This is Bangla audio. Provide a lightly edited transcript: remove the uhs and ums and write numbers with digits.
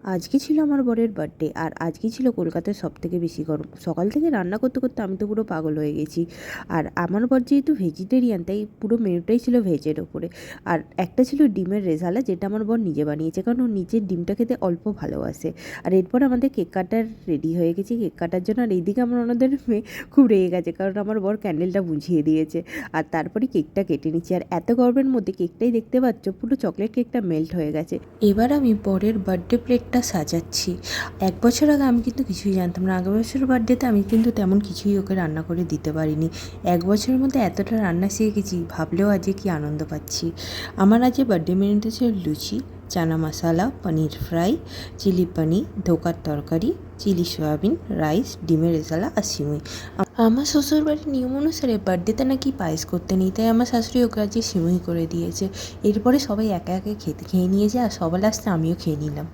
আজকে ছিল আমার বরের বার্থডে, আর আজকে ছিল কলকাতার সবথেকে বেশি গরম। সকাল থেকে রান্না করতে করতে আমি তো পুরো পাগল হয়ে গেছি। আর আমার বর যেহেতু ভেজিটেরিয়ান, তাই পুরো মেনুটাই ছিল ভেজের ওপরে। আর একটা ছিল ডিমের রেজালা, যেটা আমার বর নিজে বানিয়েছে, কারণ ও নিজের ডিমটা খেতে অল্প ভালোবাসে। আর এরপর আমাদের কেক কাটার রেডি হয়ে গেছি কেক কাটার জন্য। আর এইদিকে আমার ওনাদের মেয়ে খুব রেগে গেছে, কারণ আমার বর ক্যান্ডেলটা বুঝিয়ে দিয়েছে। আর তারপরে কেকটা কেটে নিচ্ছি। আর এত গরমের মধ্যে কেকটাই দেখতে পাচ্ছ, পুরো চকলেট কেকটা মেল্ট হয়ে গেছে। এবার আমি বরের বার্থডে প্লেটটা সাজাচ্ছি। 1 বছর আগে আমি কিন্তু কিছুই জানতাম না। আগের বছর বার্থডেতে আমি কিন্তু তেমন কিছুই ওকে রান্না করে দিতে পারিনি। 1 বছরের মধ্যে এতটা রান্না শিখে গেছি, ভাবলেও আজকে কি আনন্দ পাচ্ছি। আমার আজকে বার্থডে মেনুতে ছিল লুচি, চানা মশলা, পনির ফ্রাই, চিলি পনির, ধোকার তরকারি, চিলি সয়াবিন, রাইস, ডিমের রেজালা আর সিমুই। আমার শ্বশুরবাড়ির নিয়ম অনুসারে বার্থডেতে নাকি পায়েস করতে নেই, তাই আমার শাশুড়ি ওকে আজকে সিমুই করে দিয়েছে। এরপরে সবাই একে একে খেয়ে নিয়েছে, আর সবার লাস্টে আমিও খেয়ে নিলাম।